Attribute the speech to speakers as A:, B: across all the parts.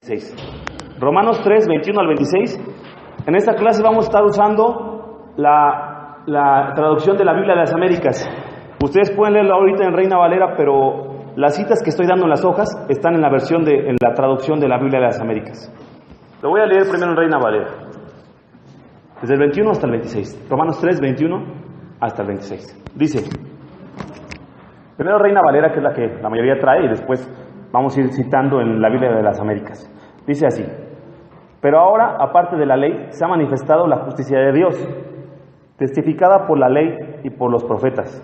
A: 26. Romanos 3, 21 al 26. En esta clase vamos a estar usando la traducción de la Biblia de las Américas. Ustedes pueden leerlo ahorita en Reina Valera, pero las citas que estoy dando en las hojas están en la traducción de la Biblia de las Américas. Lo voy a leer primero en Reina Valera, desde el 21 hasta el 26. Romanos 3, 21 hasta el 26. Dice, primero Reina Valera, que es la que la mayoría trae, y después vamos a ir citando en la Biblia de las Américas. Dice así: pero ahora, aparte de la ley, se ha manifestado la justicia de Dios, testificada por la ley y por los profetas.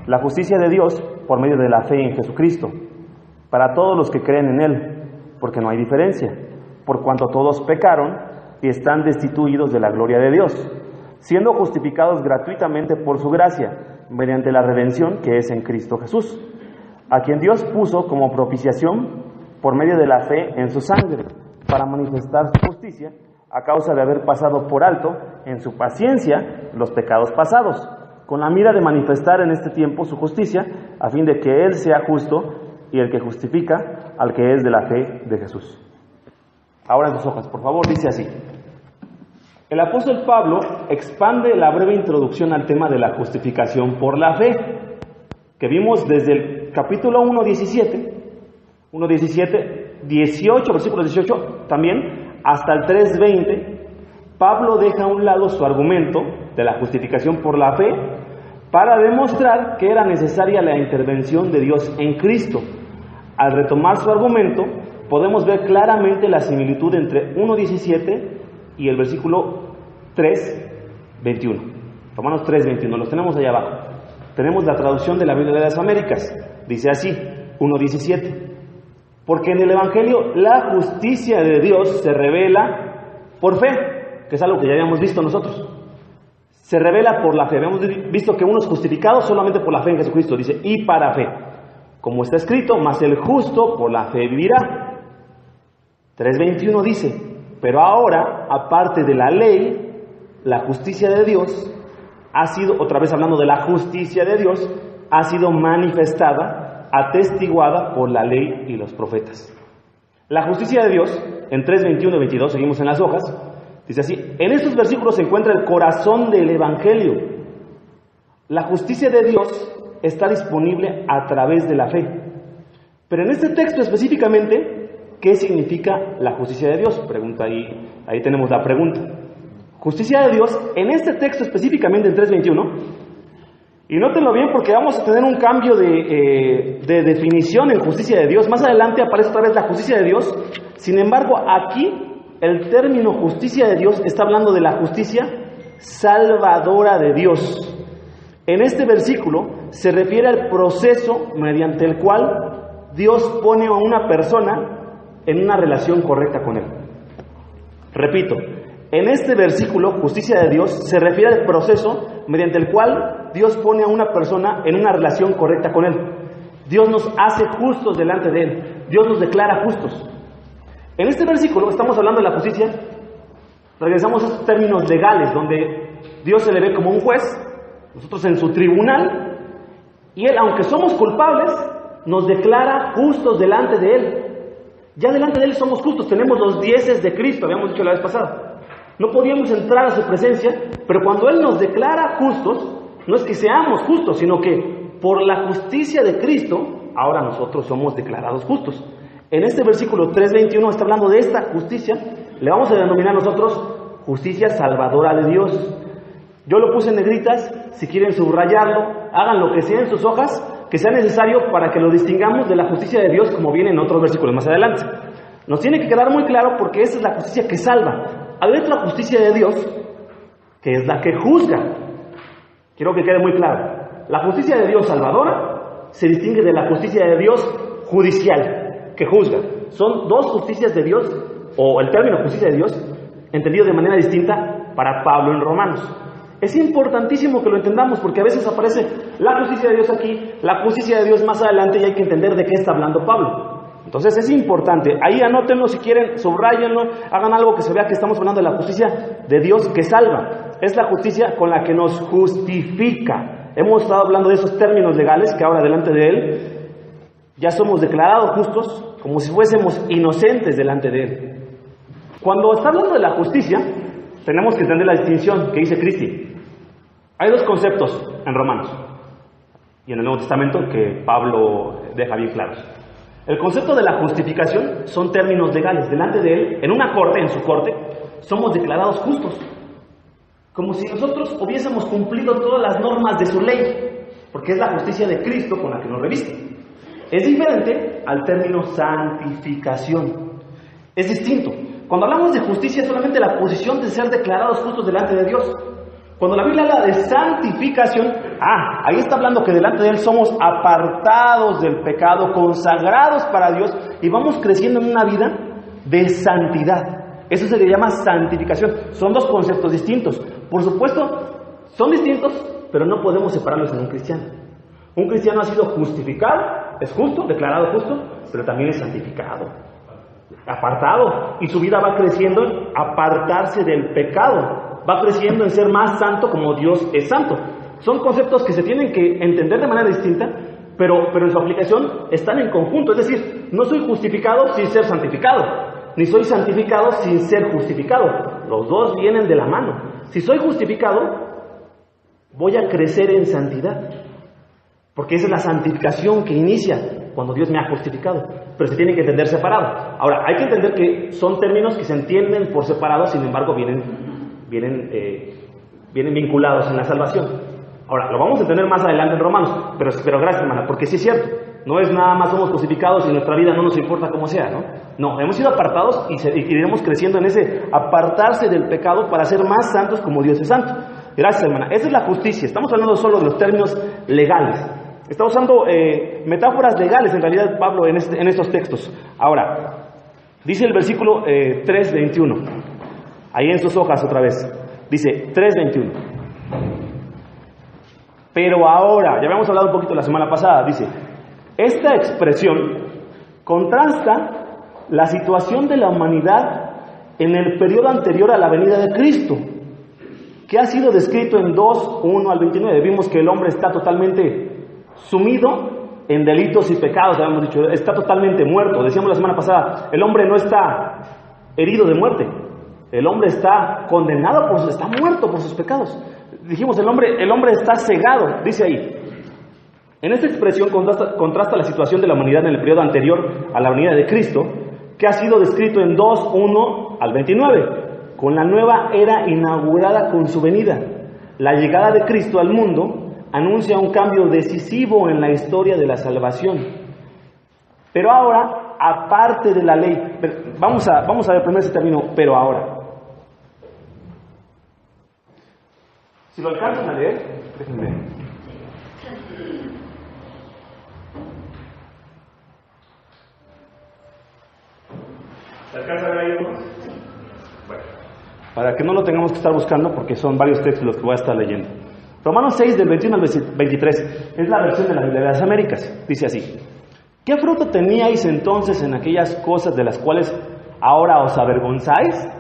A: La justicia de Dios por medio de la fe en Jesucristo, para todos los que creen en Él, porque no hay diferencia, por cuanto todos pecaron y están destituidos de la gloria de Dios, siendo justificados gratuitamente por su gracia, mediante la redención que es en Cristo Jesús, a quien Dios puso como propiciación por medio de la fe en su sangre, para manifestar su justicia, a causa de haber pasado por alto en su paciencia los pecados pasados, con la mira de manifestar en este tiempo su justicia, a fin de que Él sea justo y el que justifica al que es de la fe de Jesús. Ahora en sus hojas, por favor, dice así. El apóstol Pablo expande la breve introducción al tema de la justificación por la fe, que vimos desde el capítulo 1:17, 18, versículo 18 también, hasta el 3:20. Pablo deja a un lado su argumento de la justificación por la fe para demostrar que era necesaria la intervención de Dios en Cristo. Al retomar su argumento, podemos ver claramente la similitud entre 1:17 y el versículo 3:21. Romanos 3:21, los tenemos allá abajo. Tenemos la traducción de la Biblia de las Américas. Dice así, 1:17. Porque en el Evangelio la justicia de Dios se revela por fe, que es algo que ya habíamos visto nosotros. Se revela por la fe. Habíamos visto que uno es justificado solamente por la fe en Jesucristo. Dice, y para fe. Como está escrito, mas el justo por la fe vivirá. 3:21 dice, pero ahora, aparte de la ley, la justicia de Dios ha sido, otra vez hablando de la justicia de Dios, ha sido manifestada, atestiguada por la ley y los profetas. La justicia de Dios, en 3:21 y 22, seguimos en las hojas, dice así: en estos versículos se encuentra el corazón del Evangelio. La justicia de Dios está disponible a través de la fe. Pero en este texto específicamente, ¿qué significa la justicia de Dios? Pregunta ahí tenemos la pregunta. Justicia de Dios, en este texto específicamente en 3:21, y nótenlo bien porque vamos a tener un cambio de definición en justicia de Dios. Más adelante aparece otra vez la justicia de Dios. Sin embargo, aquí el término justicia de Dios está hablando de la justicia salvadora de Dios. En este versículo se refiere al proceso mediante el cual Dios pone a una persona en una relación correcta con Él. Repito, en este versículo, justicia de Dios, se refiere al proceso mediante el cual Dios pone a una persona en una relación correcta con Él. Dios nos hace justos delante de Él. Dios nos declara justos. En este versículo estamos hablando de la justicia. Regresamos a estos términos legales, donde Dios se le ve como un juez, nosotros en su tribunal, y Él, aunque somos culpables, nos declara justos delante de Él. Ya delante de Él somos justos, tenemos los 10 de Cristo, habíamos dicho la vez pasada. No podíamos entrar a su presencia, pero cuando Él nos declara justos, no es que seamos justos, sino que por la justicia de Cristo, ahora nosotros somos declarados justos. En este versículo 3:21 está hablando de esta justicia, le vamos a denominar nosotros justicia salvadora de Dios. Yo lo puse en negritas, si quieren subrayarlo, hagan lo que sea en sus hojas, que sea necesario para que lo distingamos de la justicia de Dios, como viene en otros versículos más adelante. Nos tiene que quedar muy claro porque esa es la justicia que salva. Hay otra justicia de Dios, que es la que juzga. Quiero que quede muy claro. La justicia de Dios salvadora se distingue de la justicia de Dios judicial, que juzga. Son dos justicias de Dios, o el término justicia de Dios, entendido de manera distinta para Pablo en Romanos. Es importantísimo que lo entendamos porque a veces aparece la justicia de Dios aquí, la justicia de Dios más adelante, y hay que entender de qué está hablando Pablo. Entonces es importante, ahí anótenlo si quieren, subrayenlo, hagan algo que se vea que estamos hablando de la justicia de Dios que salva. Es la justicia con la que nos justifica. Hemos estado hablando de esos términos legales que ahora delante de Él ya somos declarados justos como si fuésemos inocentes delante de Él. Cuando está hablando de la justicia, tenemos que entender la distinción que dice Cristi. Hay dos conceptos en Romanos y en el Nuevo Testamento que Pablo deja bien claros. El concepto de la justificación son términos legales. Delante de Él, en una corte, en su corte, somos declarados justos, como si nosotros hubiésemos cumplido todas las normas de su ley, porque es la justicia de Cristo con la que nos reviste. Es diferente al término santificación. Es distinto. Cuando hablamos de justicia, es solamente la posición de ser declarados justos delante de Dios. Cuando la Biblia habla de santificación, ahí está hablando que delante de Él somos apartados del pecado, consagrados para Dios, y vamos creciendo en una vida de santidad. Eso se le llama santificación. Son dos conceptos distintos. Por supuesto, son distintos, pero no podemos separarlos en un cristiano. Un cristiano ha sido justificado, es justo, declarado justo, pero también es santificado, apartado, y su vida va creciendo en apartarse del pecado. Va creciendo en ser más santo como Dios es santo. Son conceptos que se tienen que entender de manera distinta, pero en su aplicación están en conjunto. Es decir, no soy justificado sin ser santificado, ni soy santificado sin ser justificado. Los dos vienen de la mano. Si soy justificado, voy a crecer en santidad, porque esa es la santificación que inicia cuando Dios me ha justificado, pero se tiene que entender separado. Ahora, hay que entender que son términos que se entienden por separado, sin embargo vienen vinculados en la salvación. Ahora, lo vamos a entender más adelante en Romanos, pero gracias, hermana, porque sí es cierto, no es nada más somos justificados y nuestra vida no nos importa cómo sea, ¿no? No, hemos sido apartados y iremos creciendo en ese apartarse del pecado para ser más santos como Dios es santo. Gracias, hermana. Esa es la justicia. Estamos hablando solo de los términos legales. Está usando metáforas legales, en realidad, Pablo, en estos textos. Ahora, dice el versículo 3:21. Ahí en sus hojas otra vez. Dice 3:21. Pero ahora, ya habíamos hablado un poquito la semana pasada, dice, esta expresión contrasta la situación de la humanidad en el periodo anterior a la venida de Cristo, que ha sido descrito en 2:1 al 29. Vimos que el hombre está totalmente sumido en delitos y pecados, habíamos dicho, está totalmente muerto. Decíamos la semana pasada, el hombre no está herido de muerte, el hombre está condenado, está muerto por sus pecados. Dijimos, el hombre está cegado, dice ahí. En esta expresión contrasta la situación de la humanidad en el periodo anterior a la venida de Cristo, que ha sido descrito en 2:1 al 29, con la nueva era inaugurada con su venida. La llegada de Cristo al mundo anuncia un cambio decisivo en la historia de la salvación. Pero ahora, aparte de la ley, vamos a ver primero ese término, pero ahora. Si lo alcanzan a leer, déjenme ver. ¿Se alcanza a ver ahí? Bueno, para que no lo tengamos que estar buscando, porque son varios textos los que voy a estar leyendo. Romanos 6, del 21 al 23, es la versión de la Biblia de las Américas. Dice así: ¿qué fruto teníais entonces en aquellas cosas de las cuales ahora os avergonzáis?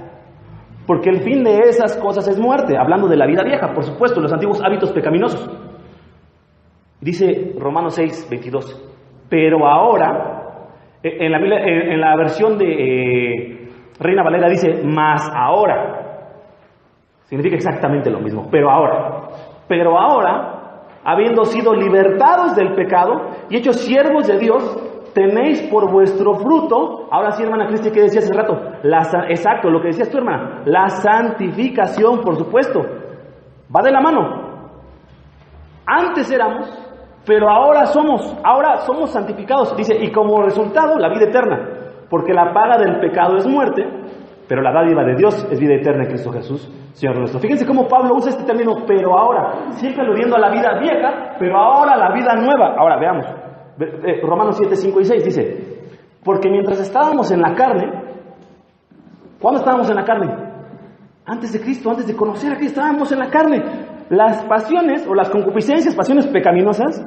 A: Porque el fin de esas cosas es muerte. Hablando de la vida vieja, por supuesto, los antiguos hábitos pecaminosos. Dice Romanos 6, 22. Pero ahora, en la versión de Reina Valera dice, más ahora. Significa exactamente lo mismo, pero ahora, habiendo sido libertados del pecado y hechos siervos de Dios, tenéis por vuestro fruto, ahora sí, hermana Cristi, ¿qué decía hace rato? Exacto, lo que decías tú, hermana, la santificación, por supuesto, va de la mano. Antes éramos, pero ahora somos santificados, dice, y como resultado, la vida eterna, porque la paga del pecado es muerte, pero la dádiva de Dios es vida eterna en Cristo Jesús, Señor nuestro. Fíjense cómo Pablo usa este término, pero ahora, siempre aludiendo a la vida vieja, pero ahora la vida nueva. Ahora, veamos. Romanos 7, 5 y 6 dice, porque mientras estábamos en la carne, ¿cuándo estábamos en la carne? Antes de Cristo, antes de conocer a Cristo, estábamos en la carne. Las pasiones o las concupiscencias, pasiones pecaminosas,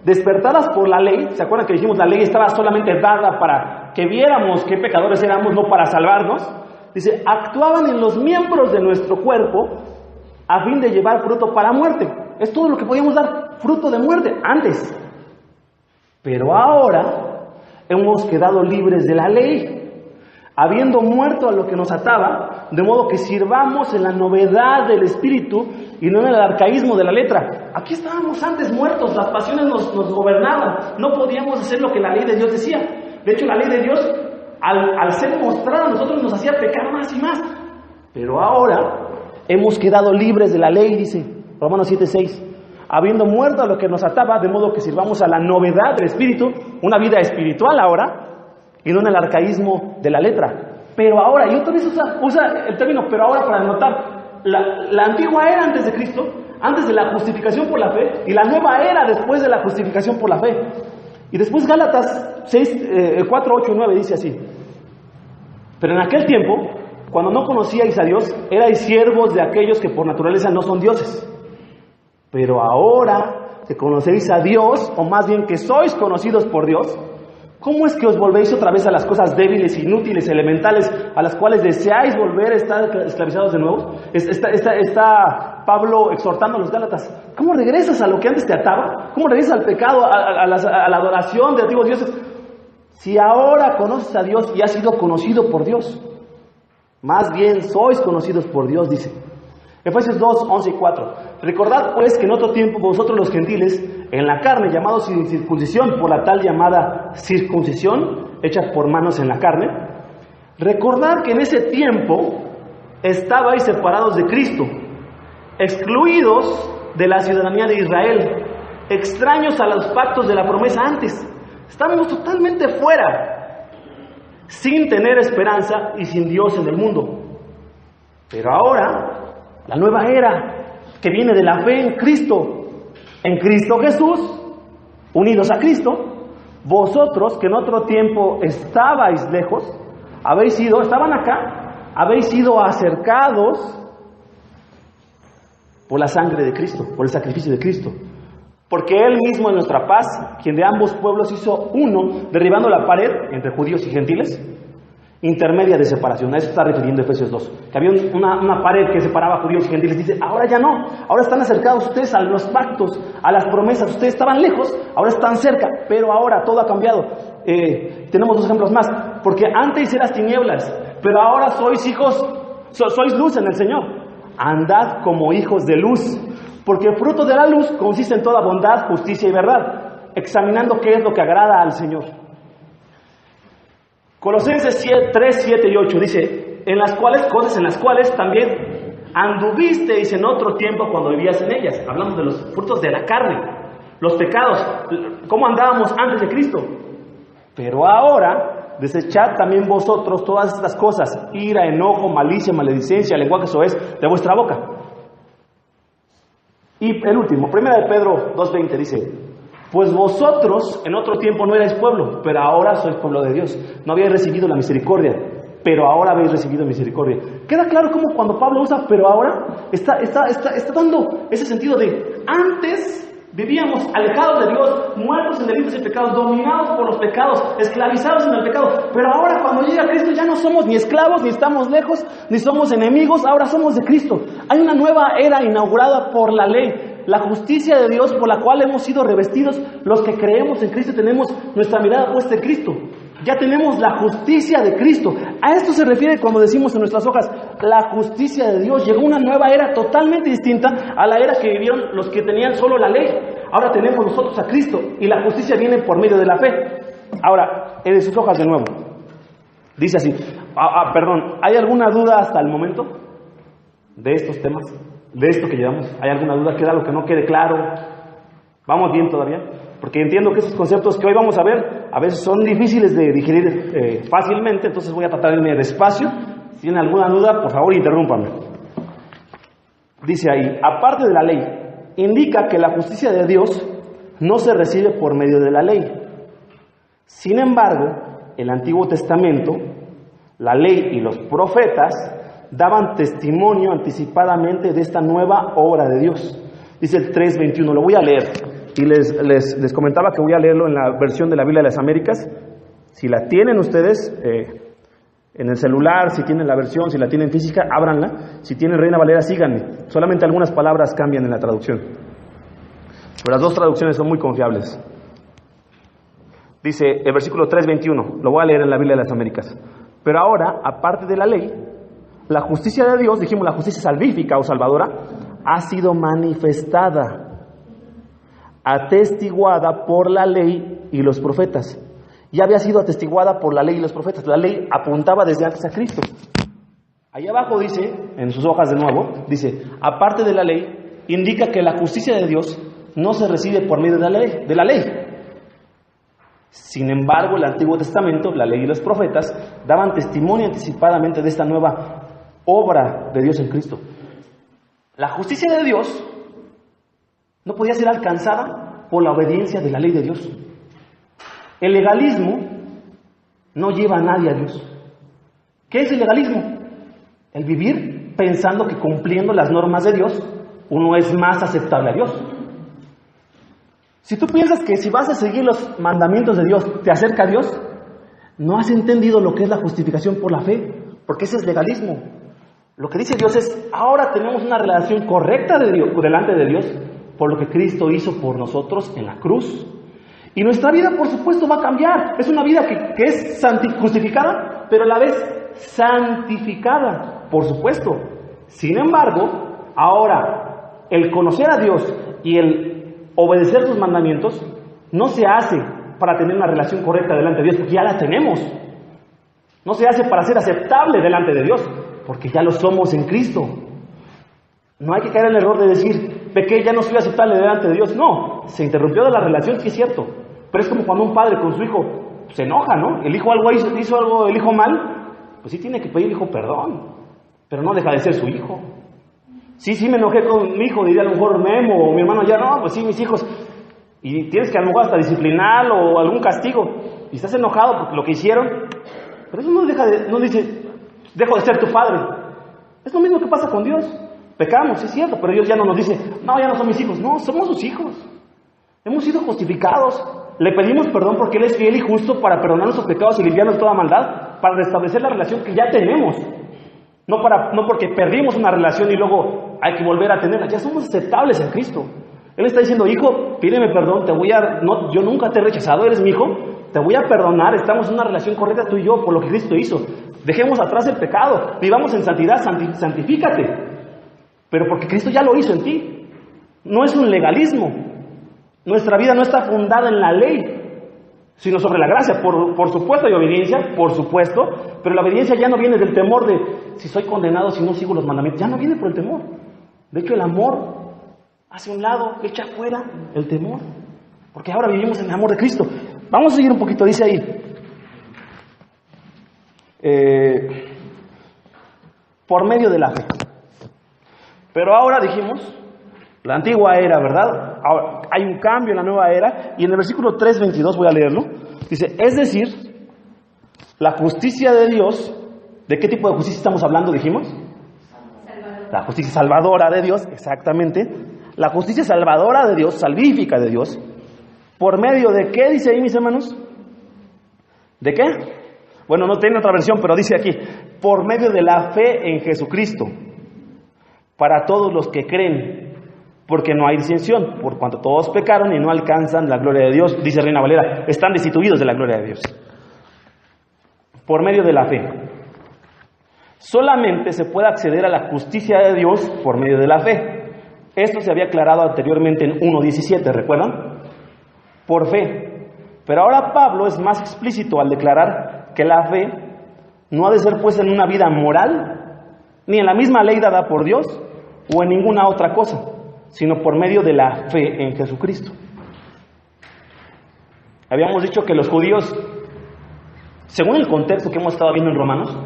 A: despertadas por la ley, ¿se acuerdan que dijimos la ley estaba solamente dada para que viéramos qué pecadores éramos, no para salvarnos? Dice, actuaban en los miembros de nuestro cuerpo a fin de llevar fruto para muerte. Es todo lo que podíamos dar, fruto de muerte, antes. Pero ahora hemos quedado libres de la ley, habiendo muerto a lo que nos ataba, de modo que sirvamos en la novedad del Espíritu y no en el arcaísmo de la letra. Aquí estábamos antes muertos, las pasiones nos gobernaban, no podíamos hacer lo que la ley de Dios decía. De hecho, la ley de Dios, al ser mostrada a nosotros, nos hacía pecar más y más. Pero ahora hemos quedado libres de la ley, dice Romanos 7:6, habiendo muerto a lo que nos ataba, de modo que sirvamos a la novedad del Espíritu, una vida espiritual ahora, y no en el arcaísmo de la letra. Pero ahora, y otra vez usa el término pero ahora para denotar la antigua era antes de Cristo, antes de la justificación por la fe, y la nueva era después de la justificación por la fe. Y después Gálatas 4, 8 y 9 dice así: pero en aquel tiempo, cuando no conocíais a Dios, erais siervos de aquellos que por naturaleza no son dioses. Pero ahora que conocéis a Dios, o más bien que sois conocidos por Dios, ¿cómo es que os volvéis otra vez a las cosas débiles, inútiles, elementales, a las cuales deseáis volver a estar esclavizados de nuevo? Está Pablo exhortando a los Gálatas. ¿Cómo regresas a lo que antes te ataba? ¿Cómo regresas al pecado, a la adoración de antiguos dioses? Si ahora conoces a Dios y has sido conocido por Dios, más bien sois conocidos por Dios, dice. Efesios 2, 11 y 4. Recordad pues que en otro tiempo vosotros los gentiles, en la carne, llamados sin circuncisión por la tal llamada circuncisión, hecha por manos en la carne, recordad que en ese tiempo estabais separados de Cristo, excluidos de la ciudadanía de Israel, extraños a los pactos de la promesa antes. Estábamos totalmente fuera, sin tener esperanza y sin Dios en el mundo. Pero ahora, la nueva era que viene de la fe en Cristo Jesús, unidos a Cristo, vosotros que en otro tiempo estabais lejos, estaban acá, habéis sido acercados por la sangre de Cristo, por el sacrificio de Cristo. Porque Él mismo es nuestra paz, quien de ambos pueblos hizo uno, derribando la pared entre judíos y gentiles, intermedia de separación. A eso está refiriendo Efesios 2, que había una pared que separaba a judíos y gentiles. Dice, ahora ya no, ahora están acercados ustedes a los pactos, a las promesas. Ustedes estaban lejos, ahora están cerca, pero ahora todo ha cambiado. Tenemos dos ejemplos más. Porque antes eras tinieblas, pero ahora sois luz en el Señor. Andad como hijos de luz, porque el fruto de la luz consiste en toda bondad, justicia y verdad, examinando qué es lo que agrada al Señor. Colosenses 3, 7 y 8 dice, cosas en las cuales también anduvisteis en otro tiempo cuando vivías en ellas. Hablamos de los frutos de la carne, los pecados, cómo andábamos antes de Cristo. Pero ahora, desechad también vosotros todas estas cosas, ira, enojo, malicia, maledicencia, lenguaje soez de vuestra boca. Y el último, 1 de Pedro 2:20 dice, pues vosotros en otro tiempo no erais pueblo, pero ahora sois pueblo de Dios. No habíais recibido la misericordia, pero ahora habéis recibido misericordia. Queda claro cómo cuando Pablo usa pero ahora, está dando ese sentido de antes vivíamos alejados de Dios, muertos en delitos y pecados, dominados por los pecados, esclavizados en el pecado. Pero ahora cuando llega Cristo ya no somos ni esclavos, ni estamos lejos, ni somos enemigos, ahora somos de Cristo. Hay una nueva era inaugurada por la ley. La justicia de Dios por la cual hemos sido revestidos, los que creemos en Cristo tenemos nuestra mirada puesta en Cristo. Ya tenemos la justicia de Cristo. A esto se refiere cuando decimos en nuestras hojas, la justicia de Dios. Llegó una nueva era totalmente distinta a la era que vivieron los que tenían solo la ley. Ahora tenemos nosotros a Cristo y la justicia viene por medio de la fe. Ahora, en sus hojas de nuevo, dice así, ¿hay alguna duda hasta el momento de estos temas? De esto que llevamos, ¿hay alguna duda? ¿Queda algo que no quede claro? ¿Vamos bien todavía? Porque entiendo que esos conceptos que hoy vamos a ver, a veces son difíciles de digerir fácilmente, entonces voy a tratar de irme despacio. Si tienen alguna duda, por favor, interrúmpanme. Dice ahí, aparte de la ley, indica que la justicia de Dios no se recibe por medio de la ley. Sin embargo, el Antiguo Testamento, la ley y los profetas daban testimonio anticipadamente de esta nueva obra de Dios. Dice el 3:21, lo voy a leer. Y les comentaba que voy a leerlo en la versión de la Biblia de las Américas. Si la tienen ustedes en el celular, si tienen la versión, si la tienen física, ábranla. Si tienen Reina Valera, síganme. Solamente algunas palabras cambian en la traducción, pero las dos traducciones son muy confiables. Dice el versículo 3:21, lo voy a leer en la Biblia de las Américas. Pero ahora, aparte de la ley, la justicia de Dios, dijimos la justicia salvífica o salvadora, ha sido manifestada, atestiguada por la ley y los profetas. Ya había sido atestiguada por la ley y los profetas. La ley apuntaba desde antes a Cristo. Ahí abajo dice, en sus hojas de nuevo, dice, aparte de la ley, indica que la justicia de Dios no se recibe por medio de la ley. Sin embargo, el Antiguo Testamento, la ley y los profetas, daban testimonio anticipadamente de esta nueva obra de Dios en Cristo. La justicia de Dios no podía ser alcanzada por la obediencia de la ley de Dios. El legalismo no lleva a nadie a Dios. ¿Qué es el legalismo? El vivir pensando que cumpliendo las normas de Dios, uno es más aceptable a Dios. Si tú piensas que si vas a seguir los mandamientos de Dios, te acerca a Dios, no has entendido lo que es la justificación por la fe, porque ese es legalismo. Lo que dice Dios es, ahora tenemos una relación correcta de Dios, delante de Dios, por lo que Cristo hizo por nosotros en la cruz. Y nuestra vida, por supuesto, va a cambiar. Es una vida que es justificada, pero a la vez santificada, por supuesto. Sin embargo, ahora, el conocer a Dios y el obedecer sus mandamientos no se hace para tener una relación correcta delante de Dios, porque ya la tenemos. No se hace para ser aceptable delante de Dios, porque ya lo somos en Cristo. No hay que caer en el error de decir, pequé, ya no soy aceptable delante de Dios. No, se interrumpió de la relación, sí es cierto. Pero es como cuando un padre con su hijo se enoja, ¿no? El hijo hizo algo, el hijo mal, pues sí tiene que pedir el hijo perdón, pero no deja de ser su hijo. Sí, me enojé con mi hijo, diría a lo mejor Memo o mi hermano ya, no, pues sí, mis hijos. Y tienes que a lo mejor hasta disciplinar o algún castigo. Y estás enojado porque lo que hicieron, pero eso no dice, dejo de ser tu padre. Es lo mismo que pasa con Dios. Pecamos, sí es cierto, pero Dios ya no nos dice, no, ya no son mis hijos. No, somos sus hijos. Hemos sido justificados. Le pedimos perdón porque Él es fiel y justo para perdonar nuestros pecados y limpiarnos toda maldad, para restablecer la relación que ya tenemos. No porque perdimos una relación y luego hay que volver a tenerla. Ya somos aceptables en Cristo. Él está diciendo, hijo, pídeme perdón, yo nunca te he rechazado, eres mi hijo, te voy a perdonar, estamos en una relación correcta tú y yo por lo que Cristo hizo. Dejemos atrás el pecado, vivamos en santidad, santifícate. Pero porque Cristo ya lo hizo en ti. No es un legalismo. Nuestra vida no está fundada en la ley, sino sobre la gracia, por supuesto, y obediencia, por supuesto, pero la obediencia ya no viene del temor de si soy condenado, si no sigo los mandamientos, ya no viene por el temor. De hecho, el amor hace un lado, echa fuera el temor, porque ahora vivimos en el amor de Cristo. Vamos a seguir un poquito, dice ahí, por medio de la fe. Pero ahora dijimos, la antigua era, ¿verdad? Ahora, hay un cambio en la nueva era, y en el versículo 3:22 voy a leerlo, dice, es decir, la justicia de Dios, ¿de qué tipo de justicia estamos hablando, dijimos? La justicia salvadora de Dios, exactamente, la justicia salvadora de Dios, salvífica de Dios, ¿por medio de qué, dice ahí, mis hermanos? ¿De qué? Bueno, no tiene otra versión, pero dice aquí, por medio de la fe en Jesucristo, para todos los que creen, porque no hay distinción, por cuanto todos pecaron y no alcanzan la gloria de Dios, dice Reina Valera, están destituidos de la gloria de Dios. Por medio de la fe. Solamente se puede acceder a la justicia de Dios por medio de la fe. Esto se había aclarado anteriormente en 1:17, ¿recuerdan? Por fe. Pero ahora Pablo es más explícito al declarar que la fe no ha de ser puesta en una vida moral, ni en la misma ley dada por Dios, o en ninguna otra cosa, sino por medio de la fe en Jesucristo. Habíamos dicho que los judíos, según el contexto que hemos estado viendo en Romanos,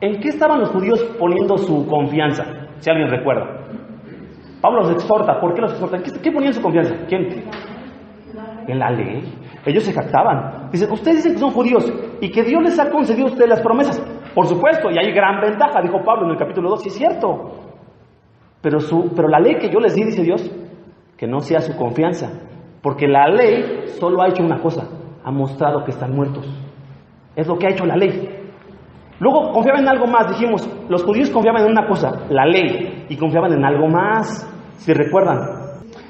A: ¿en qué estaban los judíos poniendo su confianza? Si alguien recuerda. Pablo los exhorta. ¿Por qué los exhorta? ¿En qué ponían su confianza? ¿Quién? En la ley. Ellos se jactaban. Dicen, ustedes dicen que son judíos y que Dios les ha concedido a ustedes las promesas. Por supuesto, y hay gran ventaja, dijo Pablo en el capítulo 2, sí es cierto. Pero la ley que yo les di, dice Dios, que no sea su confianza. Porque la ley solo ha hecho una cosa, ha mostrado que están muertos. Es lo que ha hecho la ley. Luego confiaban en algo más, dijimos, los judíos confiaban en una cosa, la ley, y confiaban en algo más, si recuerdan,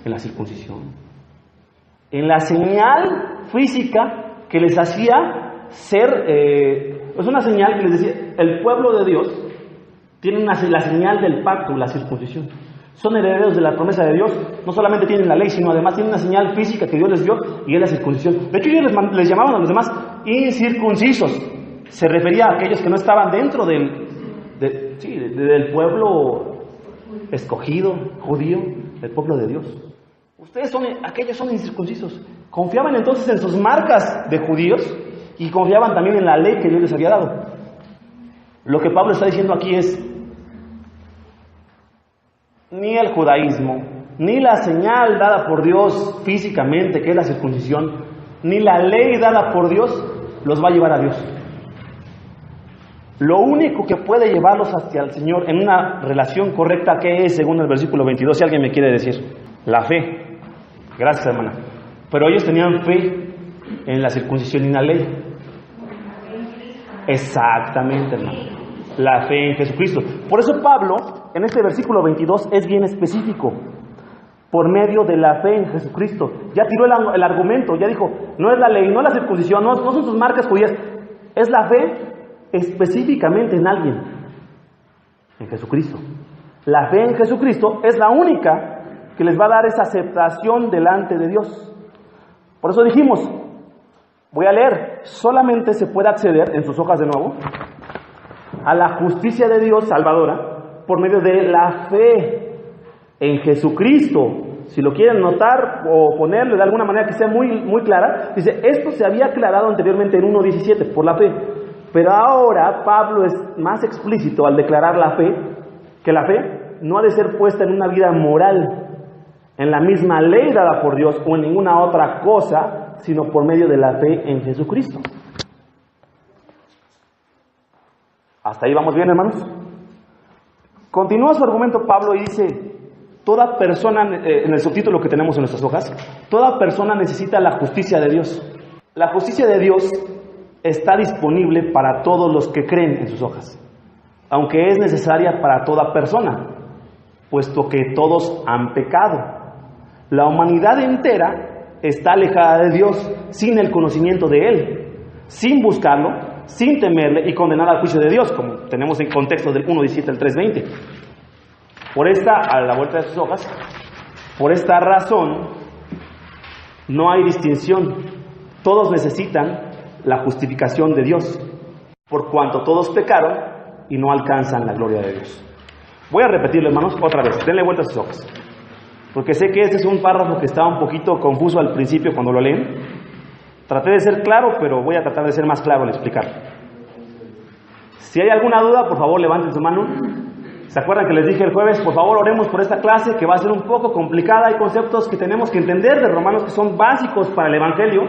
A: en la circuncisión. en la señal física que les hacía ser, es una señal que les decía, el pueblo de Dios tiene la señal del pacto, la circuncisión. Son herederos de la promesa de Dios, no solamente tienen la ley, sino además tienen una señal física que Dios les dio, y es la circuncisión. De hecho, ellos les llamaban a los demás incircuncisos. Se refería a aquellos que no estaban dentro del pueblo escogido, judío, del pueblo de Dios. Aquellos son incircuncisos. Confiaban entonces en sus marcas de judíos y confiaban también en la ley que Dios les había dado. Lo que Pablo está diciendo aquí es, ni el judaísmo, ni la señal dada por Dios físicamente, que es la circuncisión, ni la ley dada por Dios, los va a llevar a Dios. Lo único que puede llevarlos hacia el Señor en una relación correcta, ¿qué es? Según el versículo 22, si alguien me quiere decir. La fe. Gracias, hermana. Pero ellos tenían fe en la circuncisión y en la ley. Exactamente, hermano. La fe en Jesucristo. Por eso Pablo, en este versículo 22, es bien específico. Por medio de la fe en Jesucristo. Ya tiró el argumento, ya dijo, no es la ley, no es la circuncisión, no son sus marcas judías, es la fe específicamente en alguien, en Jesucristo. La fe en Jesucristo es la única que les va a dar esa aceptación delante de Dios. Por eso dijimos, voy a leer, solamente se puede acceder, en sus hojas de nuevo, a la justicia de Dios salvadora por medio de la fe en Jesucristo. Si lo quieren notar o ponerle de alguna manera que sea muy, muy clara, dice, esto se había aclarado anteriormente en 1:17 por la fe. Pero ahora Pablo es más explícito al declarar la fe, que la fe no ha de ser puesta en una vida moral, en la misma ley dada por Dios o en ninguna otra cosa, sino por medio de la fe en Jesucristo. ¿Hasta ahí vamos bien, hermanos? Continúa su argumento Pablo y dice, toda persona, en el subtítulo que tenemos en nuestras hojas, toda persona necesita la justicia de Dios. La justicia de Dios está disponible para todos los que creen, en sus hojas, aunque es necesaria para toda persona, puesto que todos han pecado. La humanidad entera está alejada de Dios, sin el conocimiento de Él, sin buscarlo, sin temerle y condenada al juicio de Dios, como tenemos en contexto del 1:17 al 3:20. Por esta, a la vuelta de sus hojas, por esta razón, no hay distinción. Todos necesitan la justificación de Dios, por cuanto todos pecaron y no alcanzan la gloria de Dios. Voy a repetirlo, hermanos, otra vez. Denle vuelta a sus hojas, porque sé que este es un párrafo que estaba un poquito confuso al principio cuando lo leen. Traté de ser claro, pero voy a tratar de ser más claro al explicar. Si hay alguna duda, por favor, levanten su mano. ¿Se acuerdan que les dije el jueves? Por favor, oremos por esta clase que va a ser un poco complicada. Hay conceptos que tenemos que entender de Romanos que son básicos para el Evangelio,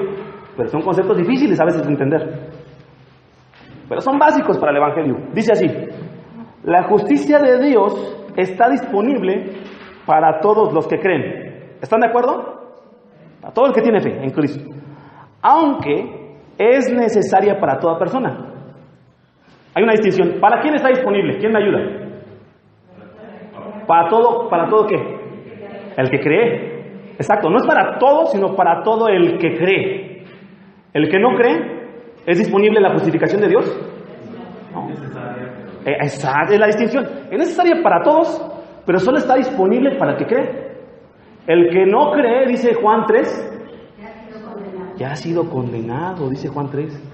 A: pero son conceptos difíciles a veces de entender. Pero son básicos para el Evangelio. Dice así: la justicia de Dios está disponible para todos los que creen. ¿Están de acuerdo? Para todo el que tiene fe en Cristo. Aunque es necesaria para toda persona. Hay una distinción. ¿Para quién está disponible? ¿Quién me ayuda? ¿Para todo qué? El que cree. Exacto, no es para todo, sino para todo el que cree. El que no cree, ¿es disponible la justificación de Dios? No. Exacto, es la distinción. Es necesaria para todos, pero solo está disponible para el que cree. El que no cree, dice Juan 3, ya ha sido condenado, dice Juan 3.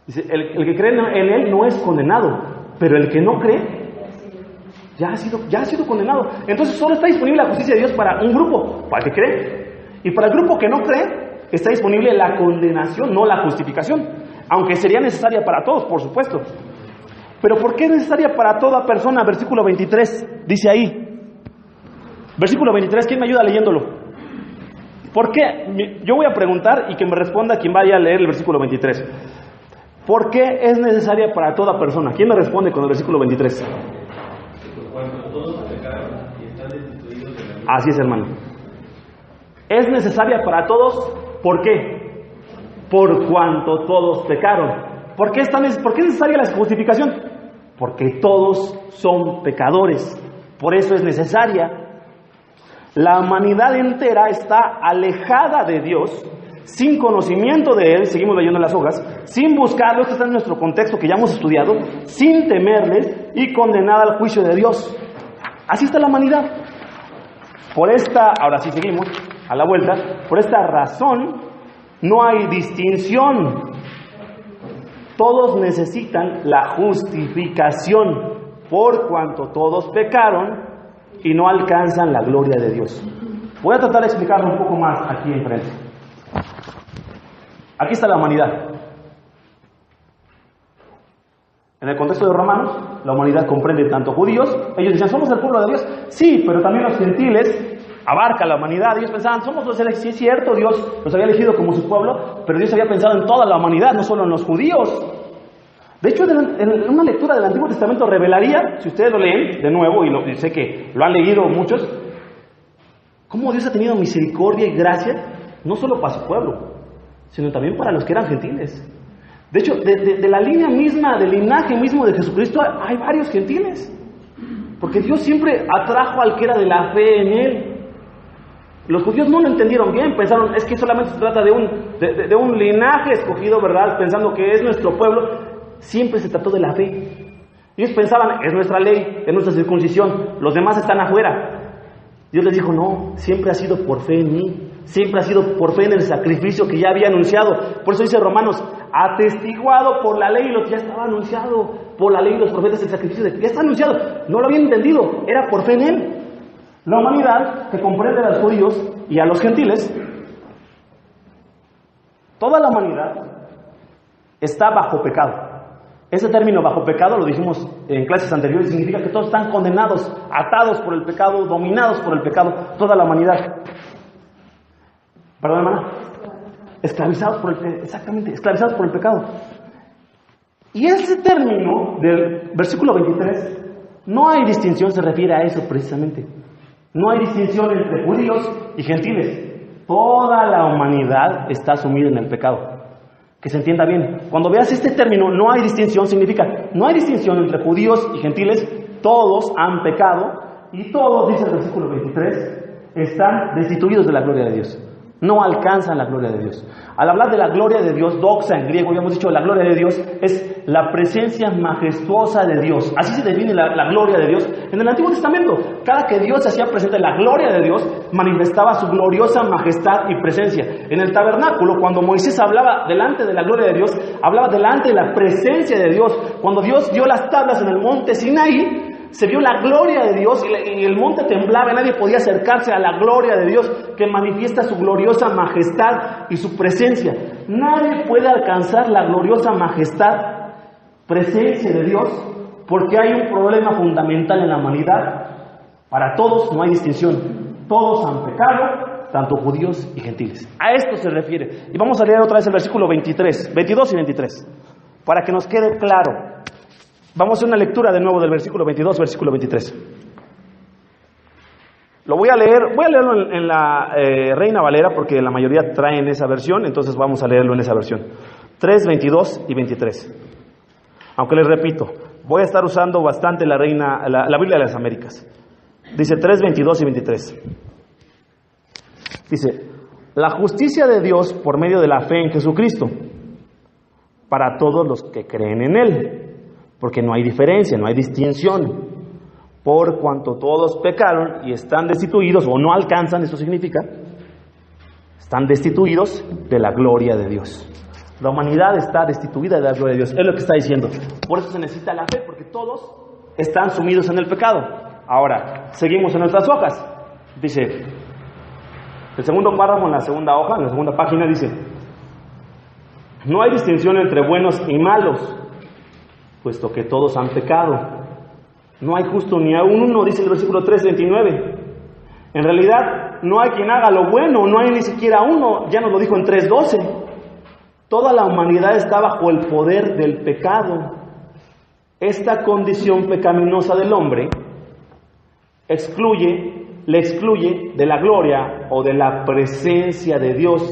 A: Dice, el que cree en Él no es condenado, pero el que no cree ya ha sido condenado. Entonces solo está disponible la justicia de Dios para un grupo, para el que cree. Y para el grupo que no cree, está disponible la condenación, no la justificación. Aunque sería necesaria para todos, por supuesto. Pero ¿por qué es necesaria para toda persona? Versículo 23, dice ahí. Versículo 23, ¿quién me ayuda leyéndolo? ¿Por qué? Yo voy a preguntar y que me responda quien vaya a leer el versículo 23. ¿Por qué es necesaria para toda persona? ¿Quién me responde con el versículo 23? Así es, hermano. Es necesaria para todos, ¿por qué? Por cuanto todos pecaron. ¿Por qué es necesaria la justificación? Porque todos son pecadores. Por eso es necesaria. La humanidad entera está alejada de Dios, sin conocimiento de Él, seguimos leyendo las hojas, sin buscarlo, esto está en nuestro contexto que ya hemos estudiado, sin temerle y condenada al juicio de Dios. Así está la humanidad. Por esta, ahora sí seguimos, a la vuelta, por esta razón no hay distinción. Todos necesitan la justificación, por cuanto todos pecaron y no alcanzan la gloria de Dios. Voy a tratar de explicarlo un poco más aquí enfrente. Aquí está la humanidad. En el contexto de Romanos, la humanidad comprende tanto judíos, ellos decían, somos el pueblo de Dios, sí, pero también los gentiles, abarca la humanidad. Ellos pensaban, somos los elegidos, sí es cierto, Dios los había elegido como su pueblo, pero Dios había pensado en toda la humanidad, no solo en los judíos. De hecho, en una lectura del Antiguo Testamento revelaría, si ustedes lo leen de nuevo, y sé que lo han leído muchos, cómo Dios ha tenido misericordia y gracia, no solo para su pueblo, sino también para los que eran gentiles. De hecho, de la línea misma, del linaje mismo de Jesucristo, hay varios gentiles. Porque Dios siempre atrajo al que era de la fe en Él. Los judíos no lo entendieron bien, pensaron, es que solamente se trata de un linaje escogido, ¿verdad? Pensando que es nuestro pueblo. Siempre se trató de la fe. Ellos pensaban, es nuestra ley, es nuestra circuncisión, los demás están afuera. Dios les dijo, no, siempre ha sido por fe en mí, siempre ha sido por fe en el sacrificio que ya había anunciado. Por eso dice Romanos, atestiguado por la ley lo que ya estaba anunciado, por la ley y los profetas, el sacrificio de que ya está anunciado. No lo habían entendido, era por fe en Él. La humanidad, que comprende a los judíos y a los gentiles, toda la humanidad está bajo pecado. Ese término bajo pecado, lo dijimos en clases anteriores, significa que todos están condenados, atados por el pecado, dominados por el pecado, toda la humanidad. ¿Perdón, hermana? Esclavizados por el pecado. Y ese término del versículo 23, no hay distinción, se refiere a eso precisamente. No hay distinción entre judíos y gentiles. Toda la humanidad está sumida en el pecado. Que se entienda bien. Cuando veas este término, no hay distinción, significa, no hay distinción entre judíos y gentiles, todos han pecado y todos, dice el versículo 23, están destituidos de la gloria de Dios. No alcanzan la gloria de Dios. Al hablar de la gloria de Dios, doxa en griego, ya hemos dicho, la gloria de Dios es la presencia majestuosa de Dios. Así se define la gloria de Dios en el Antiguo Testamento. Cada que Dios se hacía presente, la gloria de Dios manifestaba su gloriosa majestad y presencia. En el tabernáculo, cuando Moisés hablaba delante de la gloria de Dios, hablaba delante de la presencia de Dios. Cuando Dios dio las tablas en el monte Sinaí, se vio la gloria de Dios y el monte temblaba y nadie podía acercarse a la gloria de Dios que manifiesta su gloriosa majestad y su presencia. Nadie puede alcanzar la gloriosa majestad, presencia de Dios, porque hay un problema fundamental en la humanidad. Para todos no hay distinción. Todos han pecado, tanto judíos y gentiles. A esto se refiere. Y vamos a leer otra vez el versículo 22 y 23, para que nos quede claro. Vamos a hacer una lectura de nuevo del versículo 22, versículo 23. Lo voy a leerlo en la Reina Valera, porque la mayoría traen esa versión, entonces vamos a leerlo en esa versión. 3, 22 y 23. Aunque les repito, voy a estar usando bastante la Biblia de las Américas. Dice 3, 22 y 23. Dice, la justicia de Dios por medio de la fe en Jesucristo, para todos los que creen en Él. Porque no hay diferencia, no hay distinción. Por cuanto todos pecaron y están destituidos, o no alcanzan, eso significa, están destituidos de la gloria de Dios. La humanidad está destituida de la gloria de Dios, es lo que está diciendo. Por eso se necesita la fe, porque todos están sumidos en el pecado. Ahora, seguimos en nuestras hojas. Dice, el segundo párrafo en la segunda hoja, en la segunda página, dice, no hay distinción entre buenos y malos, puesto que todos han pecado. No hay justo ni aún uno, dice el versículo 3:29. En realidad, no hay quien haga lo bueno, no hay ni siquiera uno, ya nos lo dijo en 3:12. Toda la humanidad está bajo el poder del pecado. Esta condición pecaminosa del hombre le excluye de la gloria o de la presencia de Dios.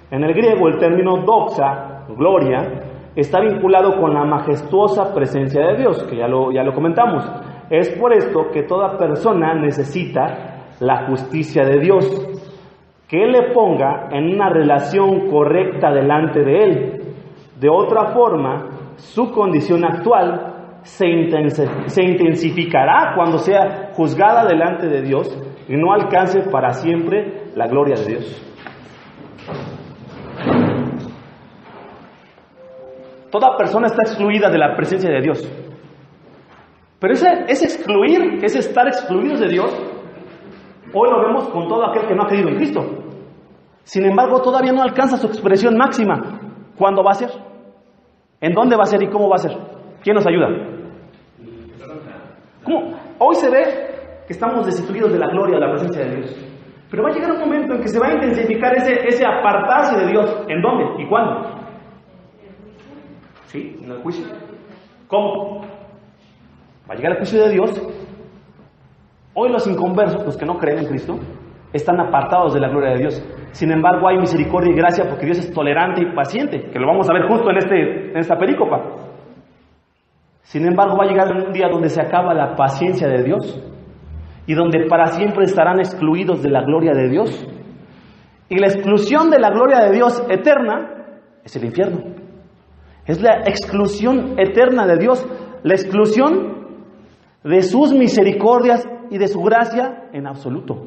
A: En el griego, el término doxa, gloria, está vinculado con la majestuosa presencia de Dios, que ya lo comentamos. Es por esto que toda persona necesita la justicia de Dios, que Él le ponga en una relación correcta delante de Él. De otra forma, su condición actual se intensificará cuando sea juzgada delante de Dios y no alcance para siempre la gloria de Dios. Toda persona está excluida de la presencia de Dios. Pero ese excluir, ese estar excluidos de Dios, hoy lo vemos con todo aquel que no ha creído en Cristo. Sin embargo, todavía no alcanza su expresión máxima. ¿Cuándo va a ser? ¿En dónde va a ser y cómo va a ser? ¿Quién nos ayuda? ¿Cómo? Hoy se ve que estamos destituidos de la gloria, de la presencia de Dios. Pero va a llegar un momento en que se va a intensificar ese apartarse de Dios. ¿En dónde y cuándo? ¿Sí? En el juicio. ¿Cómo? Va a llegar el juicio de Dios. Hoy los inconversos, los que no creen en Cristo, están apartados de la gloria de Dios. Sin embargo, hay misericordia y gracia porque Dios es tolerante y paciente, que lo vamos a ver justo en esta perícopa. Sin embargo, va a llegar un día donde se acaba la paciencia de Dios y donde para siempre estarán excluidos de la gloria de Dios. Y la exclusión de la gloria de Dios eterna es el infierno. Es la exclusión eterna de Dios, la exclusión de sus misericordias y de su gracia en absoluto.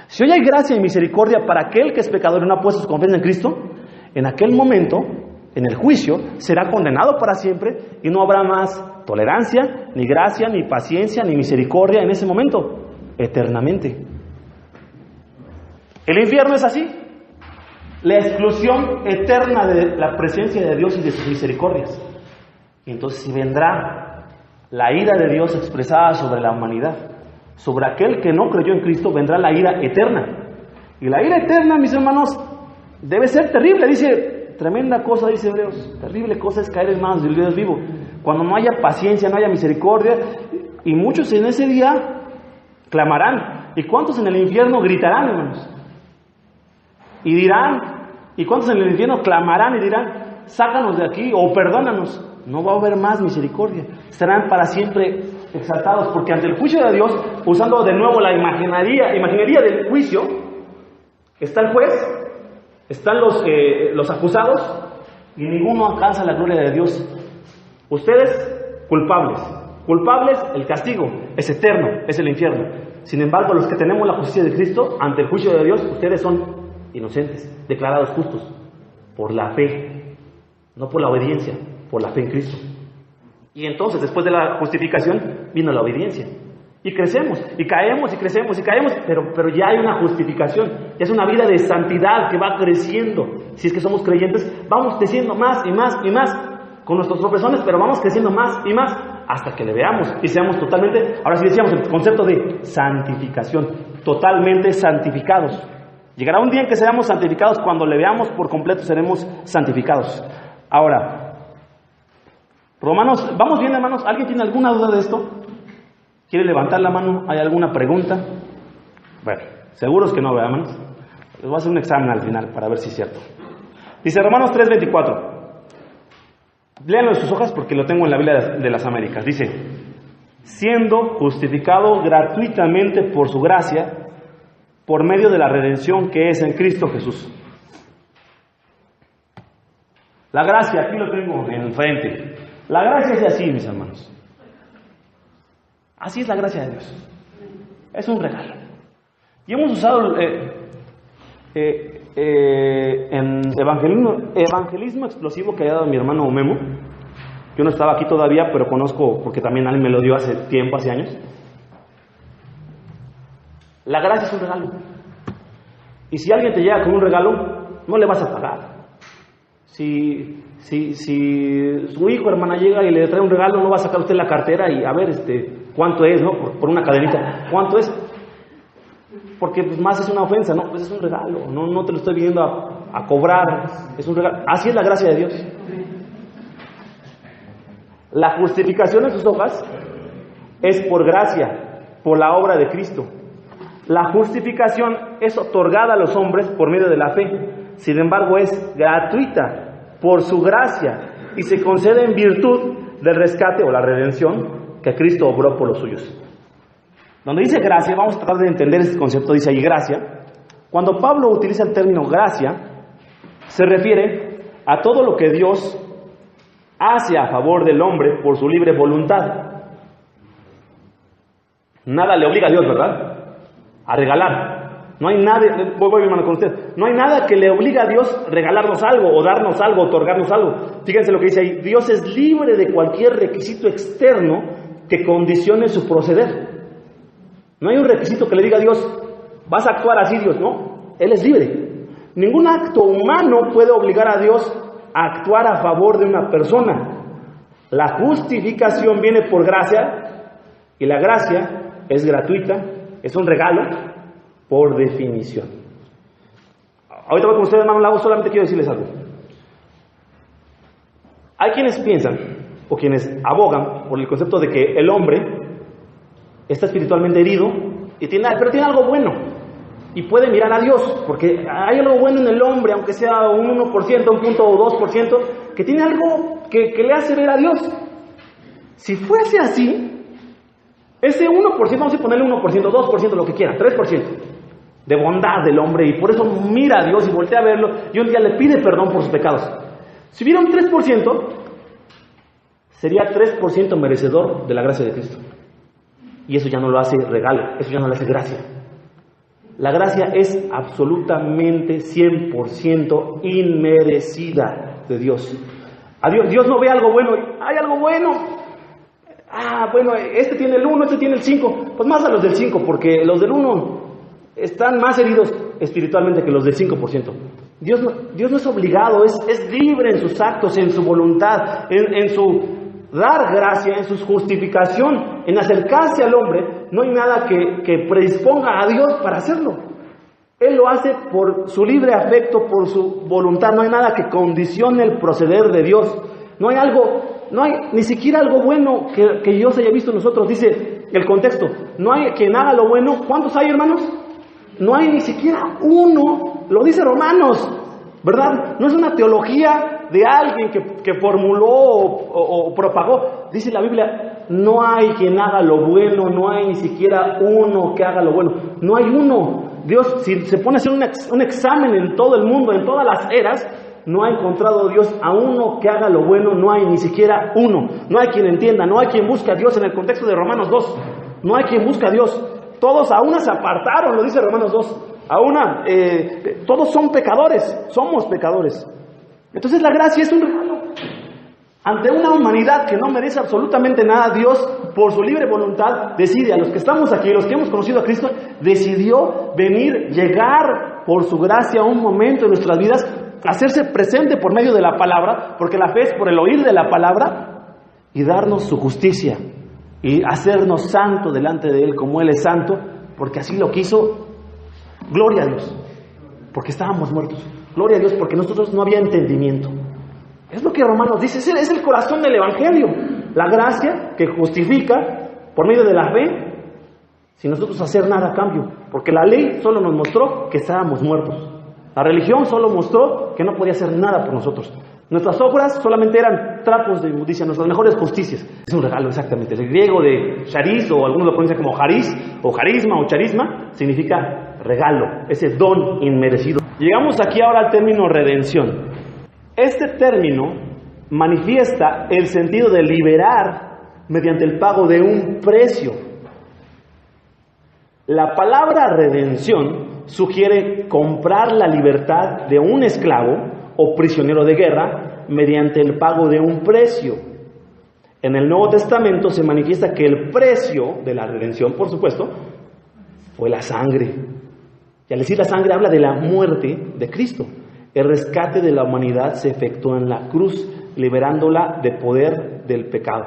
A: Si hoy hay gracia y misericordia para aquel que es pecador y no ha puesto su confianza en Cristo, en aquel momento, en el juicio, será condenado para siempre y no habrá más tolerancia, ni gracia, ni paciencia, ni misericordia en ese momento, eternamente. El infierno es así, la exclusión eterna de la presencia de Dios y de sus misericordias. Y entonces si vendrá la ira de Dios expresada sobre la humanidad, sobre aquel que no creyó en Cristo, vendrá la ira eterna. Y la ira eterna, mis hermanos, debe ser terrible. Dice, tremenda cosa, dice Hebreos, terrible cosa es caer en manos del Dios vivo. Cuando no haya paciencia, no haya misericordia, y muchos en ese día clamarán. ¿Y cuántos en el infierno gritarán, hermanos? Y dirán, ¿y cuántos en el infierno clamarán y dirán, sácanos de aquí o perdónanos? No va a haber más misericordia. Estarán para siempre exaltados, porque ante el juicio de Dios, usando de nuevo la imaginería del juicio, está el juez, están los acusados, y ninguno alcanza la gloria de Dios. Ustedes, culpables, el castigo es eterno, es el infierno. Sin embargo, los que tenemos la justicia de Cristo, ante el juicio de Dios, ustedes son inocentes, declarados justos, por la fe, no por la obediencia, por la fe en Cristo. Y entonces, después de la justificación, vino la obediencia. Y crecemos, y caemos, y crecemos, y caemos, pero ya hay una justificación. Ya es una vida de santidad que va creciendo. Si es que somos creyentes, vamos creciendo más y más y más, con nuestros tropezones, pero vamos creciendo más y más, hasta que le veamos y seamos totalmente, ahora sí decíamos el concepto de santificación, totalmente santificados. Llegará un día en que seremos santificados, cuando le veamos por completo seremos santificados. Ahora, Romanos, ¿vamos bien, hermanos? ¿Alguien tiene alguna duda de esto? ¿Quiere levantar la mano? ¿Hay alguna pregunta? Bueno, seguros que no, ¿verdad, hermanos? Les voy a hacer un examen al final para ver si es cierto. Dice Romanos 3:24. Léanlo en sus hojas porque lo tengo en la Biblia de las Américas. Dice, siendo justificado gratuitamente por su gracia, por medio de la redención que es en Cristo Jesús. La gracia, aquí lo tengo enfrente. La gracia es así, mis hermanos. Así es la gracia de Dios. Es un regalo. Y hemos usado en evangelismo explosivo que ha dado mi hermano Memo. Yo no estaba aquí todavía, pero conozco, porque también alguien me lo dio hace tiempo, hace años. La gracia es un regalo. Y si alguien te llega con un regalo, no le vas a pagar. Si su hijo, hermana, llega y le trae un regalo, no va a sacar usted la cartera y a ver cuánto es, ¿no? Por una cadenita. ¿Cuánto es? Porque pues, más es una ofensa, ¿no? Pues es un regalo, no te lo estoy viniendo a cobrar, es un regalo. Así es la gracia de Dios. La justificación en sus hojas es por gracia, por la obra de Cristo. La justificación es otorgada a los hombres por medio de la fe. Sin embargo, es gratuita por su gracia y se concede en virtud del rescate o la redención que Cristo obró por los suyos. Donde dice gracia, vamos a tratar de entender este concepto, dice ahí gracia. Cuando Pablo utiliza el término gracia, se refiere a todo lo que Dios hace a favor del hombre por su libre voluntad. Nada le obliga a Dios, ¿verdad?, a regalar. No hay nada, voy hermano con usted, no hay nada que le obligue a Dios regalarnos algo, o darnos algo, otorgarnos algo. Fíjense lo que dice ahí: Dios es libre de cualquier requisito externo que condicione su proceder. No hay un requisito que le diga a Dios, vas a actuar así, Dios, no. Él es libre. Ningún acto humano puede obligar a Dios a actuar a favor de una persona. La justificación viene por gracia, y la gracia es gratuita, es un regalo por definición. Ahorita voy con ustedes, hermano Lago, solamente quiero decirles algo. Hay quienes piensan, o quienes abogan por el concepto de que el hombre está espiritualmente herido, pero tiene algo bueno, y puede mirar a Dios, porque hay algo bueno en el hombre, aunque sea un 1%, un punto o 2%, que tiene algo que le hace ver a Dios. Si fuese así, ese 1%, vamos a ponerle 1%, 2%, lo que quiera, 3%, de bondad del hombre, y por eso mira a Dios y voltea a verlo, y un día le pide perdón por sus pecados. Si hubiera un 3%, sería 3% merecedor de la gracia de Cristo. Y eso ya no lo hace regalo, eso ya no lo hace gracia. La gracia es absolutamente 100% inmerecida de Dios. A Dios no ve algo bueno, hay algo bueno. Bueno, este tiene el 1, este tiene el 5. Pues más a los del 5, porque los del 1 están más heridos espiritualmente que los del 5%. Dios no es obligado, es libre en sus actos, en su voluntad, en su dar gracia, en su justificación, en acercarse al hombre. No hay nada que predisponga a Dios para hacerlo. Él lo hace por su libre afecto, por su voluntad. No hay nada que condicione el proceder de Dios. No hay ni siquiera algo bueno que Dios haya visto en nosotros. Dice el contexto, no hay quien haga lo bueno. ¿Cuántos hay, hermanos? No hay ni siquiera uno. Lo dice Romanos, ¿verdad? No es una teología de alguien que formuló o propagó. Dice la Biblia, no hay quien haga lo bueno, no hay ni siquiera uno que haga lo bueno. No hay uno. Dios, si se pone a hacer un examen en todo el mundo, en todas las eras, no ha encontrado Dios a uno que haga lo bueno, no hay ni siquiera uno. No hay quien entienda, no hay quien busque a Dios en el contexto de Romanos 2. No hay quien busque a Dios. Todos a una se apartaron, lo dice Romanos 2. Todos son pecadores, somos pecadores. Entonces la gracia es un regalo. Ante una humanidad que no merece absolutamente nada, Dios, por su libre voluntad, decide, a los que estamos aquí, los que hemos conocido a Cristo, decidió venir, llegar por su gracia a un momento en nuestras vidas, hacerse presente por medio de la palabra, porque la fe es por el oír de la palabra, y darnos su justicia, y hacernos santo delante de Él como Él es santo, porque así lo quiso. Gloria a Dios, porque estábamos muertos. Gloria a Dios, porque nosotros no había entendimiento. Es lo que Romanos dice, es el corazón del Evangelio. La gracia que justifica por medio de la fe, sin nosotros hacer nada a cambio. Porque la ley solo nos mostró que estábamos muertos. La religión solo mostró que no podía hacer nada por nosotros. Nuestras obras solamente eran trapos de inmundicia, nuestras mejores justicias. Es un regalo, exactamente. El griego de charis, o algunos lo pronuncian como charis, o charisma, o charisma, significa regalo, ese don inmerecido. Llegamos aquí ahora al término redención. Este término manifiesta el sentido de liberar mediante el pago de un precio. La palabra redención sugiere comprar la libertad de un esclavo o prisionero de guerra mediante el pago de un precio. En el Nuevo Testamento se manifiesta que el precio de la redención, por supuesto, fue la sangre. Y al decir la sangre habla de la muerte de Cristo. El rescate de la humanidad se efectuó en la cruz, liberándola de poder del pecado.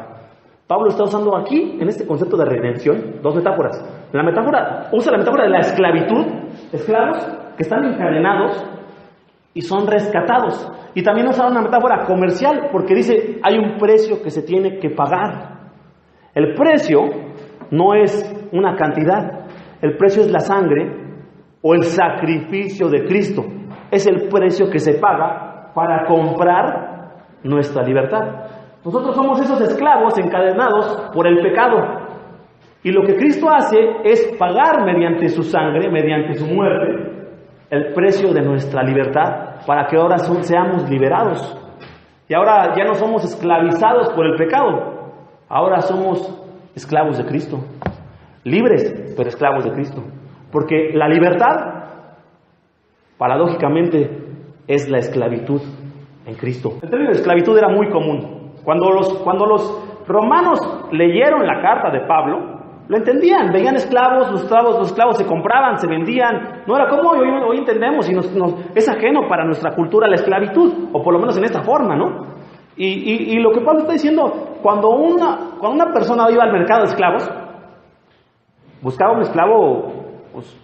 A: Pablo está usando aquí, en este concepto de redención, dos metáforas. Usa la metáfora de la esclavitud, esclavos que están encadenados y son rescatados. Y también usa una metáfora comercial, porque dice, hay un precio que se tiene que pagar. El precio no es una cantidad, el precio es la sangre o el sacrificio de Cristo. Es el precio que se paga para comprar nuestra libertad. Nosotros somos esos esclavos encadenados por el pecado. Y lo que Cristo hace es pagar mediante su sangre, mediante su muerte, el precio de nuestra libertad, para que ahora seamos liberados. Y ahora ya no somos esclavizados por el pecado, ahora somos esclavos de Cristo. Libres, pero esclavos de Cristo. Porque la libertad, paradójicamente, es la esclavitud en Cristo. El término de esclavitud era muy común. Cuando los romanos leyeron la carta de Pablo, lo entendían, veían esclavos, los esclavos se compraban, se vendían. No era como hoy entendemos y es ajeno para nuestra cultura la esclavitud, o por lo menos en esta forma, ¿no? Y lo que Pablo está diciendo, cuando una persona iba al mercado de esclavos, buscaba un esclavo pues,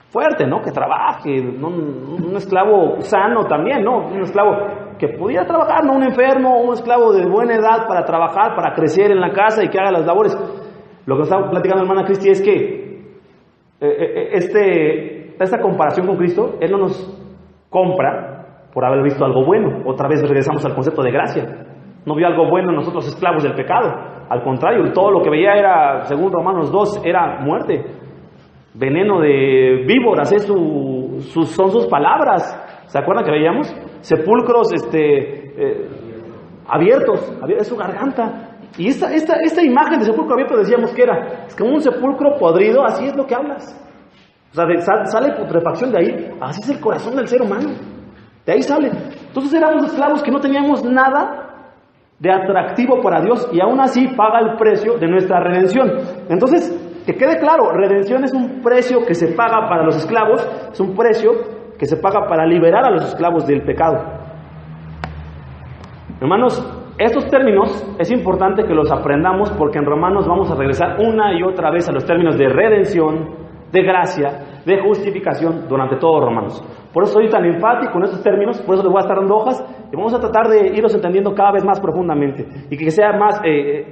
A: fuerte, ¿no? Que trabaje, ¿no? Un esclavo sano también, ¿no? Un esclavo que pudiera trabajar, no un enfermo, un esclavo de buena edad para trabajar, para crecer en la casa y que haga las labores. Lo que nos estaba platicando hermana Cristi es que esta comparación con Cristo, Él no nos compra por haber visto algo bueno. Otra vez regresamos al concepto de gracia. No vio algo bueno en nosotros esclavos del pecado. Al contrario, todo lo que veía era, según Romanos 2, era muerte. Veneno de víboras, son sus palabras. ¿Se acuerdan que veíamos? Sepulcros abiertos, es su garganta. Y esta imagen de sepulcro abierto decíamos que era, es como un sepulcro podrido, así es lo que hablas. O sea, sale putrefacción de ahí, así es el corazón del ser humano. De ahí sale. Entonces éramos esclavos que no teníamos nada de atractivo para Dios y aún así paga el precio de nuestra redención. Entonces, que quede claro, redención es un precio que se paga para los esclavos, es un precio que se paga para liberar a los esclavos del pecado. Hermanos, estos términos es importante que los aprendamos porque en Romanos vamos a regresar una y otra vez a los términos de redención, de gracia, de justificación durante todo Romanos. Por eso soy tan enfático en estos términos, por eso les voy a estar dando hojas y vamos a tratar de irlos entendiendo cada vez más profundamente y que sea más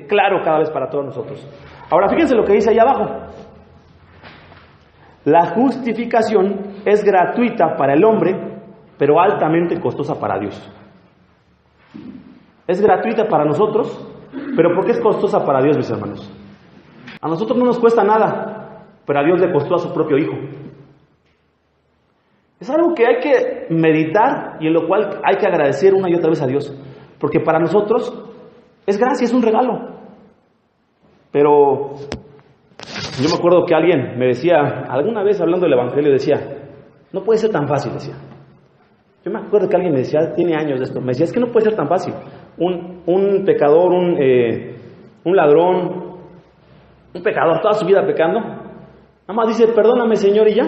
A: claro cada vez para todos nosotros. Ahora fíjense lo que dice ahí abajo. La justificación es gratuita para el hombre, pero altamente costosa para Dios. Es gratuita para nosotros, pero ¿por qué es costosa para Dios, mis hermanos? A nosotros no nos cuesta nada, pero a Dios le costó a su propio Hijo. Es algo que hay que meditar y en lo cual hay que agradecer una y otra vez a Dios, porque para nosotros es gracia, es un regalo. Pero yo me acuerdo que alguien me decía, alguna vez hablando del Evangelio, decía, no puede ser tan fácil, decía. Yo me acuerdo que alguien me decía, tiene años de esto, me decía, es que no puede ser tan fácil. Un pecador, un ladrón, un pecador, toda su vida pecando, nada más dice, perdóname Señor y ya.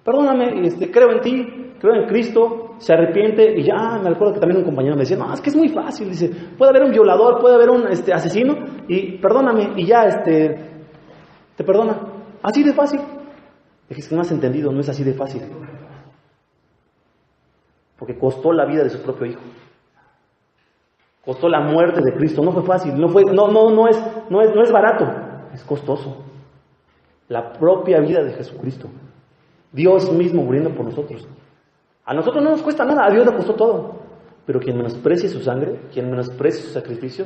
A: Perdóname, creo en ti, creo en Cristo, se arrepiente y ya. Me acuerdo que también un compañero me decía, no, es que es muy fácil, dice, puede haber un violador, puede haber un asesino y perdóname y ya, te perdona. Así de fácil. Es que no has entendido, no es así de fácil. Porque costó la vida de su propio Hijo. Costó la muerte de Cristo. No fue fácil, no es barato, es costoso. La propia vida de Jesucristo. Dios mismo muriendo por nosotros. A nosotros no nos cuesta nada, a Dios le costó todo. Pero quien menosprecie su sangre, quien menosprecie su sacrificio,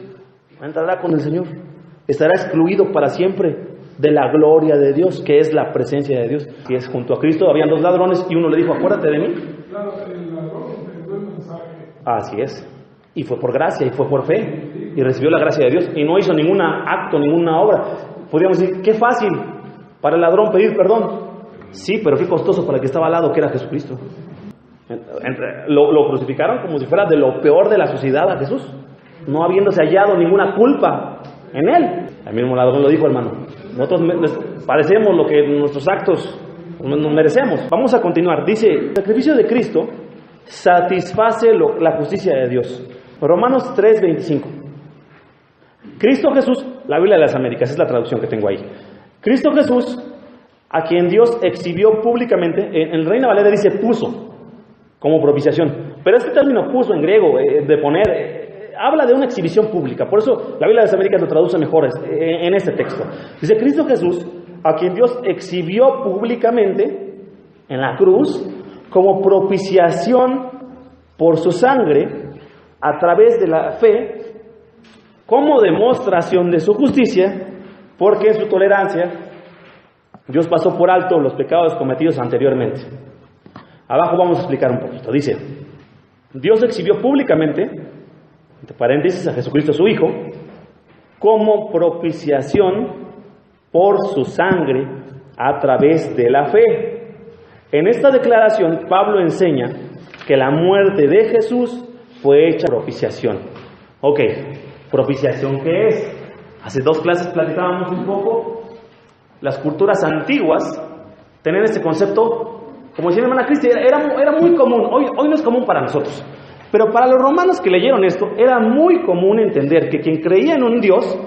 A: no entrará con el Señor. Estará excluido para siempre de la gloria de Dios, que es la presencia de Dios. Y es junto a Cristo, habían dos ladrones y uno le dijo, acuérdate de mí.
B: Claro, el ladrón entendió el mensaje.
A: Así es. Y fue por gracia, y fue por fe. Y recibió la gracia de Dios. Y no hizo ningún acto, ninguna obra. Podríamos decir, qué fácil para el ladrón pedir perdón. Sí, pero qué costoso para el que estaba al lado, que era Jesucristo. Lo crucificaron como si fuera de lo peor de la sociedad a Jesús, no habiéndose hallado ninguna culpa en él. El mismo ladrón lo dijo, hermano. Nosotros parecemos lo que nuestros actos nos merecemos. Vamos a continuar. Dice, el sacrificio de Cristo satisface la justicia de Dios. Romanos 3:25. Cristo Jesús, la Biblia de las Américas, es la traducción que tengo ahí. Cristo Jesús, a quien Dios exhibió públicamente, en Reina Valera dice puso, como propiciación. Pero este término puso en griego, de poner, habla de una exhibición pública. Por eso la Biblia de las Américas lo traduce mejor en este texto. Dice, Cristo Jesús, a quien Dios exhibió públicamente en la cruz, como propiciación por su sangre, a través de la fe, como demostración de su justicia, porque en su tolerancia Dios pasó por alto los pecados cometidos anteriormente. Abajo vamos a explicar un poquito. Dice, Dios exhibió públicamente, entre paréntesis, a Jesucristo su Hijo, como propiciación por su sangre a través de la fe. En esta declaración, Pablo enseña que la muerte de Jesús fue hecha propiciación. Ok, propiciación, ¿qué es? Hace 2 clases platicábamos un poco. Las culturas antiguas tenían este concepto, como decía mi hermana Cristi, era muy común. Hoy no es común para nosotros, pero para los romanos que leyeron esto, era muy común entender que quien creía en un Dios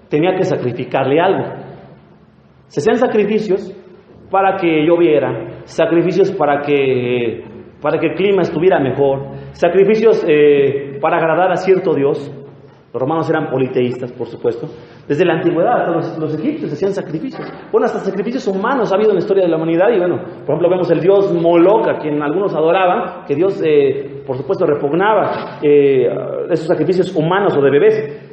A: tenía que sacrificarle algo. Se hacían sacrificios para que lloviera, sacrificios para que el clima estuviera mejor, sacrificios para agradar a cierto Dios. Los romanos eran politeístas, por supuesto. Desde la antigüedad, los egipcios hacían sacrificios. Bueno, hasta sacrificios humanos ha habido en la historia de la humanidad. Y bueno, por ejemplo, vemos el dios Moloch, a quien algunos adoraban, que Dios, por supuesto, repugnaba esos sacrificios humanos o de bebés.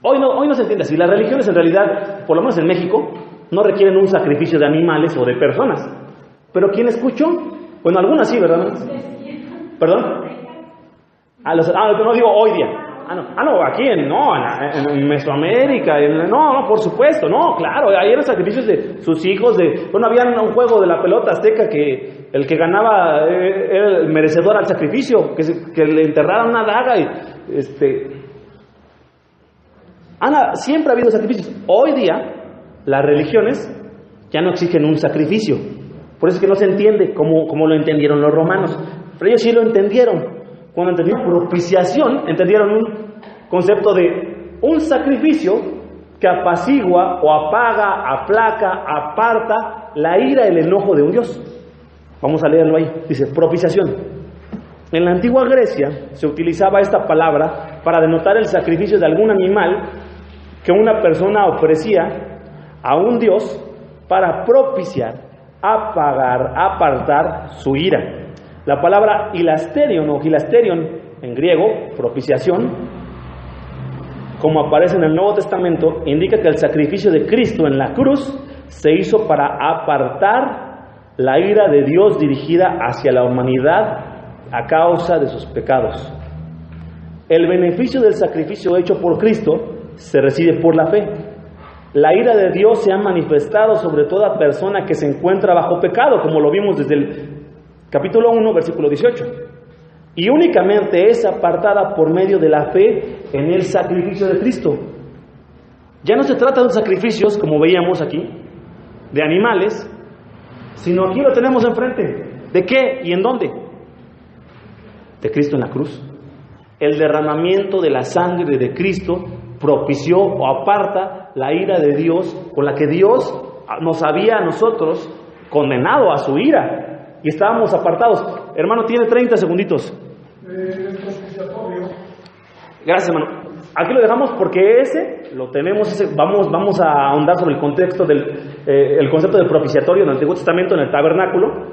A: Hoy no se entiende así. Las religiones, en realidad, por lo menos en México, no requieren un sacrificio de animales o de personas. Pero ¿quién escuchó? Bueno, algunas sí, ¿verdad? ¿Perdón? No digo hoy día. Aquí en Mesoamérica, no, por supuesto, no, claro, ahí eran sacrificios de sus hijos, había un juego de la pelota azteca que el que ganaba era el merecedor al sacrificio, que le enterraran una daga siempre ha habido sacrificios. Hoy día, las religiones ya no exigen un sacrificio, por eso es que no se entiende como lo entendieron los romanos, pero ellos sí lo entendieron. Cuando entendieron propiciación, entendieron un concepto de un sacrificio que apacigua o apaga, aplaca, aparta la ira, el enojo de un Dios. Vamos a leerlo ahí. Dice, propiciación. En la antigua Grecia se utilizaba esta palabra para denotar el sacrificio de algún animal que una persona ofrecía a un Dios para propiciar, apagar, apartar su ira. La palabra hilasterion o hilasterion en griego, propiciación, como aparece en el Nuevo Testamento, indica que el sacrificio de Cristo en la cruz se hizo para apartar la ira de Dios dirigida hacia la humanidad a causa de sus pecados. El beneficio del sacrificio hecho por Cristo se recibe por la fe. La ira de Dios se ha manifestado sobre toda persona que se encuentra bajo pecado, como lo vimos desde el capítulo 1, versículo 18. Y únicamente es apartada por medio de la fe en el sacrificio de Cristo. Ya no se trata de sacrificios, como veíamos aquí, de animales, sino aquí lo tenemos enfrente. ¿De qué y en dónde? De Cristo en la cruz. El derramamiento de la sangre de Cristo propició o aparta la ira de Dios, con la que Dios nos había a nosotros condenado a su ira. Y estábamos apartados. Hermano, tiene 30 segunditos. Gracias, hermano. Aquí lo dejamos porque lo tenemos, vamos a ahondar sobre el contexto el concepto del propiciatorio en el Antiguo Testamento, en el tabernáculo,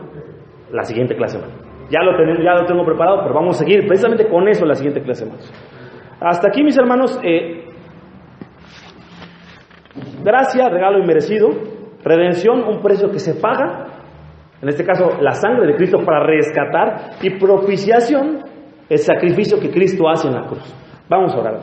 A: la siguiente clase, hermano. Ya lo tengo preparado, pero vamos a seguir precisamente con eso la siguiente clase, hermanos. Hasta aquí, mis hermanos, gracia, regalo inmerecido, redención, un precio que se paga. En este caso, la sangre de Cristo para rescatar, y propiciación, el sacrificio que Cristo hace en la cruz. Vamos a orar.